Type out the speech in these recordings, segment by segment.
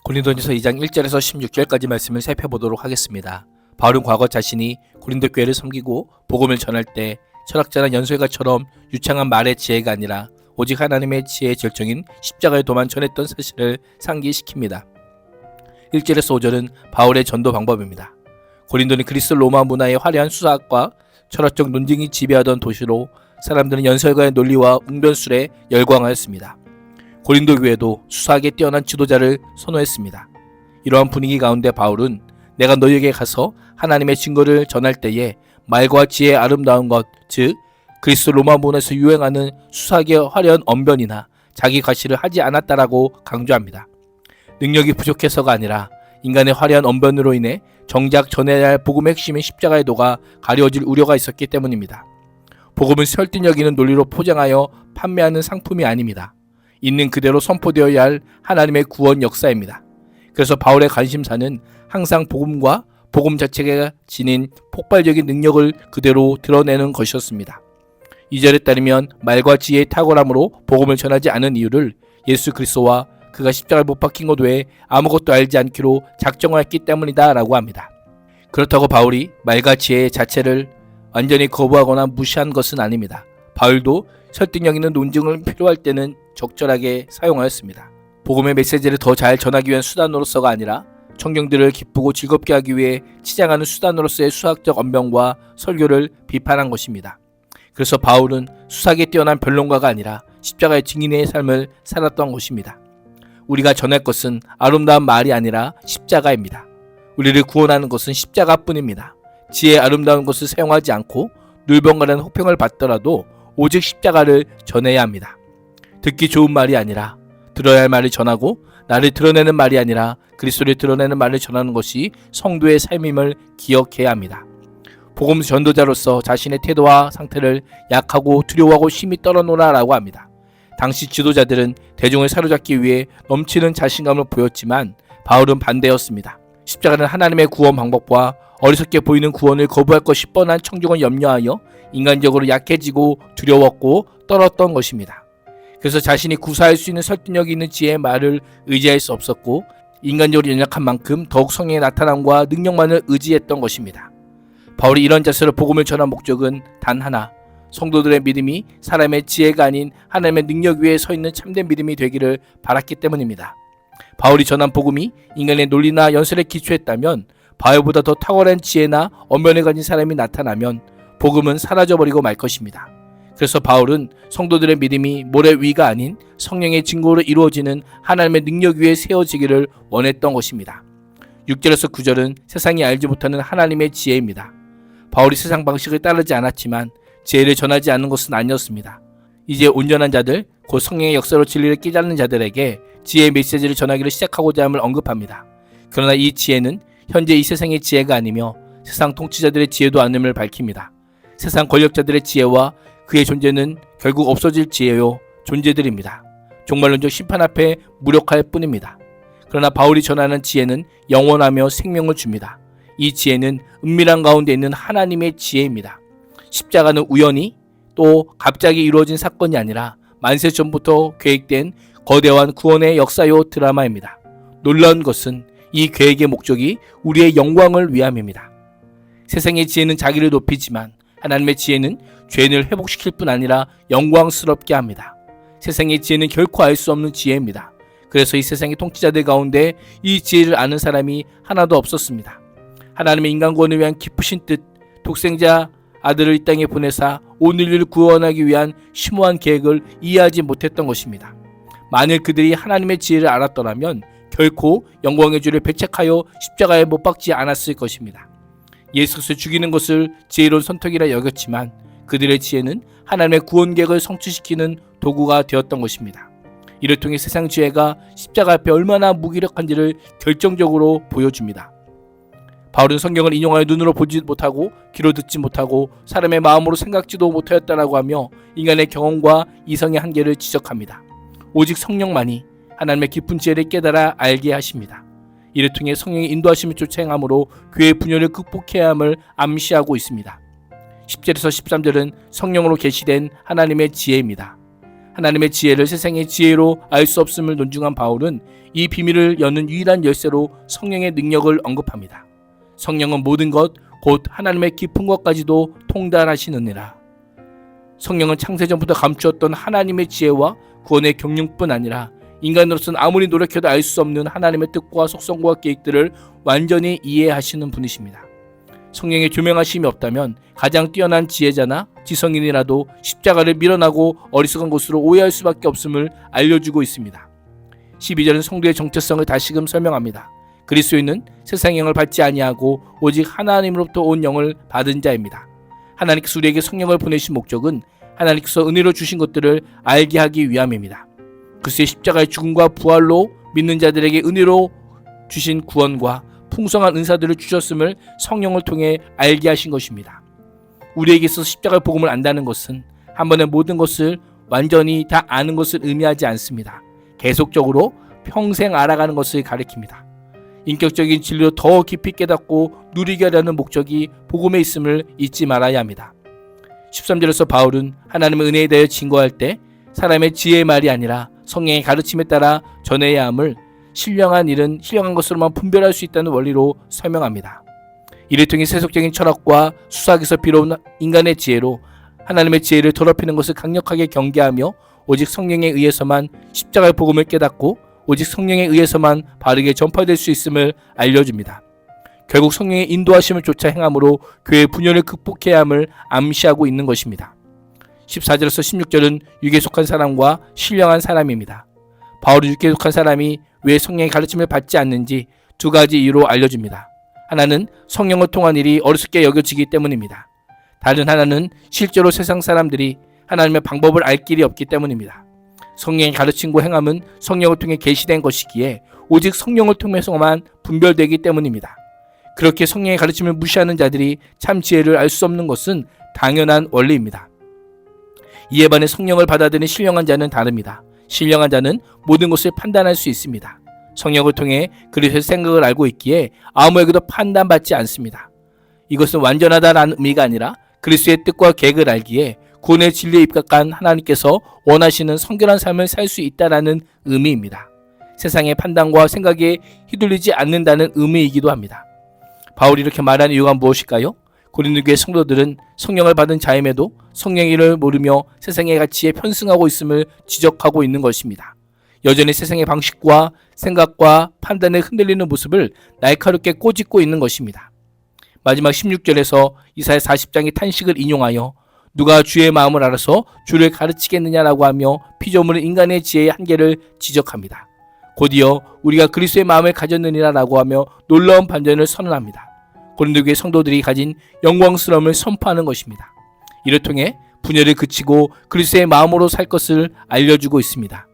고린도전서 2장 1절에서 16절까지 말씀을 살펴보도록 하겠습니다. 바울은 과거 자신이 고린도 교회를 섬기고 복음을 전할 때 철학자나 연설가처럼 유창한 말의 지혜가 아니라 오직 하나님의 지혜의 절정인 십자가의 도만 전했던 사실을 상기시킵니다. 1절에서 5절은 바울의 전도 방법입니다. 고린도는 그리스 로마 문화의 화려한 수사학과 철학적 논쟁이 지배하던 도시로 사람들은 연설가의 논리와 웅변술에 열광하였습니다. 고린도 교회도 수사학에 뛰어난 지도자를 선호했습니다. 이러한 분위기 가운데 바울은 내가 너희에게 가서 하나님의 증거를 전할 때에 말과 지혜의 아름다운 것, 즉 그리스 로마 문화에서 유행하는 수사학의 화려한 언변이나 자기 과시를 하지 않았다라고 강조합니다. 능력이 부족해서가 아니라 인간의 화려한 언변으로 인해 정작 전해야 할 복음의 핵심인 십자가의 도가 가려워질 우려가 있었기 때문입니다. 복음은 설득력 있는 논리로 포장하여 판매하는 상품이 아닙니다. 있는 그대로 선포되어야 할 하나님의 구원 역사입니다. 그래서 바울의 관심사는 항상 복음과 복음 자체가 지닌 폭발적인 능력을 그대로 드러내는 것이었습니다. 2절에 따르면 말과 지혜의 탁월함으로 복음을 전하지 않은 이유를 예수 그리스도와 그가 십자가에 못 박힌 것 외에 아무것도 알지 않기로 작정하였기 때문이다 라고 합니다. 그렇다고 바울이 말과 지혜 자체를 완전히 거부하거나 무시한 것은 아닙니다. 바울도 설득력 있는 논증을 필요할 때는 적절하게 사용하였습니다. 복음의 메시지를 더 잘 전하기 위한 수단으로서가 아니라 청중들을 기쁘고 즐겁게 하기 위해 치장하는 수단으로서의 수학적 언변과 설교를 비판한 것입니다. 그래서 바울은 수학에 뛰어난 변론가가 아니라 십자가의 증인의 삶을 살았던 것입니다. 우리가 전할 것은 아름다운 말이 아니라 십자가입니다. 우리를 구원하는 것은 십자가뿐입니다. 지혜의 아름다운 것을 사용하지 않고 눌병가라는 혹평을 받더라도 오직 십자가를 전해야 합니다. 듣기 좋은 말이 아니라 들어야 할 말을 전하고 나를 드러내는 말이 아니라 그리스도를 드러내는 말을 전하는 것이 성도의 삶임을 기억해야 합니다. 복음 전도자로서 자신의 태도와 상태를 약하고 두려워하고 심히 떨어놓으라고 합니다. 당시 지도자들은 대중을 사로잡기 위해 넘치는 자신감을 보였지만 바울은 반대였습니다. 십자가는 하나님의 구원 방법과 어리석게 보이는 구원을 거부할 것이 뻔한 청중을 염려하여 인간적으로 약해지고 두려웠고 떨었던 것입니다. 그래서 자신이 구사할 수 있는 설득력 있는 지혜의 말을 의지할 수 없었고 인간적으로 연약한 만큼 더욱 성령의 나타남과 능력만을 의지했던 것입니다. 바울이 이런 자세로 복음을 전한 목적은 단 하나, 성도들의 믿음이 사람의 지혜가 아닌 하나님의 능력 위에 서 있는 참된 믿음이 되기를 바랐기 때문입니다. 바울이 전한 복음이 인간의 논리나 연설에 기초했다면 바울보다 더 탁월한 지혜나 언변을 가진 사람이 나타나면 복음은 사라져버리고 말 것입니다. 그래서 바울은 성도들의 믿음이 모래 위가 아닌 성령의 증거로 이루어지는 하나님의 능력 위에 세워지기를 원했던 것입니다. 6절에서 9절은 세상이 알지 못하는 하나님의 지혜입니다. 바울이 세상 방식을 따르지 않았지만 지혜를 전하지 않는 것은 아니었습니다. 이제 온전한 자들, 곧 성령의 역사로 진리를 깨닫는 자들에게 지혜의 메시지를 전하기를 시작하고자 함을 언급합니다. 그러나 이 지혜는 현재 이 세상의 지혜가 아니며 세상 통치자들의 지혜도 아님을 밝힙니다. 세상 권력자들의 지혜와 그의 존재는 결국 없어질 지혜요 존재들입니다. 종말론적 심판 앞에 무력할 뿐입니다. 그러나 바울이 전하는 지혜는 영원하며 생명을 줍니다. 이 지혜는 은밀한 가운데 있는 하나님의 지혜입니다. 십자가는 우연히 또 갑자기 이루어진 사건이 아니라 만세 전부터 계획된 거대한 구원의 역사요 드라마입니다. 놀라운 것은 이 계획의 목적이 우리의 영광을 위함입니다. 세상의 지혜는 자기를 높이지만 하나님의 지혜는 죄인을 회복시킬 뿐 아니라 영광스럽게 합니다. 세상의 지혜는 결코 알 수 없는 지혜입니다. 그래서 이 세상의 통치자들 가운데 이 지혜를 아는 사람이 하나도 없었습니다. 하나님의 인간 구원을 위한 기쁘신 뜻, 독생자 아들을 이 땅에 보내사 온 인류를 구원하기 위한 심오한 계획을 이해하지 못했던 것입니다. 만일 그들이 하나님의 지혜를 알았더라면 결코 영광의 주를 배척하여 십자가에 못 박지 않았을 것입니다. 예수 그리스도를 죽이는 것을 지혜로운 선택이라 여겼지만 그들의 지혜는 하나님의 구원 계획을 성취시키는 도구가 되었던 것입니다. 이를 통해 세상 지혜가 십자가 앞에 얼마나 무기력한지를 결정적으로 보여줍니다. 바울은 성경을 인용하여 눈으로 보지 못하고 귀로 듣지 못하고 사람의 마음으로 생각지도 못하였다라고 하며 인간의 경험과 이성의 한계를 지적합니다. 오직 성령만이 하나님의 깊은 지혜를 깨달아 알게 하십니다. 이를 통해 성령의 인도하심을 쫓아 행함으로 교회의 분열을 극복해야 함을 암시하고 있습니다. 10절에서 13절은 성령으로 계시된 하나님의 지혜입니다. 하나님의 지혜를 세상의 지혜로 알 수 없음을 논중한 바울은 이 비밀을 여는 유일한 열쇠로 성령의 능력을 언급합니다. 성령은 모든 것 곧 하나님의 깊은 것까지도 통달하시느니라. 성령은 창세전부터 감추었던 하나님의 지혜와 구원의 경륜뿐 아니라 인간으로서는 아무리 노력해도 알 수 없는 하나님의 뜻과 속성과 계획들을 완전히 이해하시는 분이십니다. 성령의 조명하심이 없다면 가장 뛰어난 지혜자나 지성인이라도 십자가를 밀어나고 어리석은 것으로 오해할 수밖에 없음을 알려주고 있습니다. 12절은 성도의 정체성을 다시금 설명합니다. 그리스도인은 세상의 영을 받지 아니하고 오직 하나님으로부터 온 영을 받은 자입니다. 하나님께서 우리에게 성령을 보내신 목적은 하나님께서 은혜로 주신 것들을 알게 하기 위함입니다. 그리스도의 십자가의 죽음과 부활로 믿는 자들에게 은혜로 주신 구원과 풍성한 은사들을 주셨음을 성령을 통해 알게 하신 것입니다. 우리에게 있어서 십자가의 복음을 안다는 것은 한 번에 모든 것을 완전히 다 아는 것을 의미하지 않습니다. 계속적으로 평생 알아가는 것을 가리킵니다. 인격적인 진리로 더 깊이 깨닫고 누리게 하려는 목적이 복음에 있음을 잊지 말아야 합니다. 13절에서 바울은 하나님의 은혜에 대해 증거할 때 사람의 지혜의 말이 아니라 성령의 가르침에 따라 전해야 함을 신령한 일은 신령한 것으로만 분별할 수 있다는 원리로 설명합니다. 이를 통해 세속적인 철학과 수사학에서 빌어온 인간의 지혜로 하나님의 지혜를 더럽히는 것을 강력하게 경계하며 오직 성령에 의해서만 십자가의 복음을 깨닫고 오직 성령에 의해서만 바르게 전파될 수 있음을 알려줍니다. 결국 성령의 인도하심을 쫓아 행함으로 교회의 분열을 극복해야 함을 암시하고 있는 것입니다. 14절에서 16절은 육에 속한 사람과 신령한 사람입니다. 바울이 육에 속한 사람이 왜 성령의 가르침을 받지 않는지 두 가지 이유로 알려줍니다. 하나는 성령을 통한 일이 어리석게 여겨지기 때문입니다. 다른 하나는 실제로 세상 사람들이 하나님의 방법을 알 길이 없기 때문입니다. 성령의 가르침과 행함은 성령을 통해 계시된 것이기에 오직 성령을 통해서만 분별되기 때문입니다. 그렇게 성령의 가르침을 무시하는 자들이 참 지혜를 알 수 없는 것은 당연한 원리입니다. 이에 반해 성령을 받아들이는 신령한 자는 다릅니다. 신령한 자는 모든 것을 판단할 수 있습니다. 성령을 통해 그리스도의 생각을 알고 있기에 아무에게도 판단받지 않습니다. 이것은 완전하다라는 의미가 아니라 그리스도의 뜻과 계획을 알기에 구원의 진리에 입각한 하나님께서 원하시는 성결한 삶을 살 수 있다라는 의미입니다. 세상의 판단과 생각에 휘둘리지 않는다는 의미이기도 합니다. 바울이 이렇게 말하는 이유가 무엇일까요? 고린도 교회 성도들은 성령을 받은 자임에도 성령의 일을 모르며 세상의 가치에 편승하고 있음을 지적하고 있는 것입니다. 여전히 세상의 방식과 생각과 판단에 흔들리는 모습을 날카롭게 꼬집고 있는 것입니다. 마지막 16절에서 이사야 40장의 탄식을 인용하여 누가 주의 마음을 알아서 주를 가르치겠느냐라고 하며 피조물은 인간의 지혜의 한계를 지적합니다. 곧이어 우리가 그리스도의 마음을 가졌느니라라고 하며 놀라운 반전을 선언합니다. 고린도 교회 성도들이 가진 영광스러움을 선포하는 것입니다. 이를 통해 분열을 그치고 그리스도의 마음으로 살 것을 알려주고 있습니다.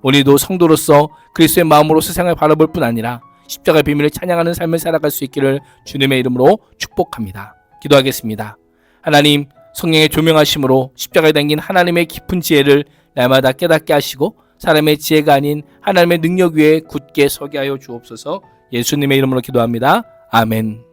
오늘도 성도로서 그리스도의 마음으로 세상을 바라볼 뿐 아니라 십자가의 비밀을 찬양하는 삶을 살아갈 수 있기를 주님의 이름으로 축복합니다. 기도하겠습니다. 하나님, 성령의 조명하심으로 십자가에 담긴 하나님의 깊은 지혜를 날마다 깨닫게 하시고 사람의 지혜가 아닌 하나님의 능력 위에 굳게 서게 하여 주옵소서. 예수님의 이름으로 기도합니다. 아멘.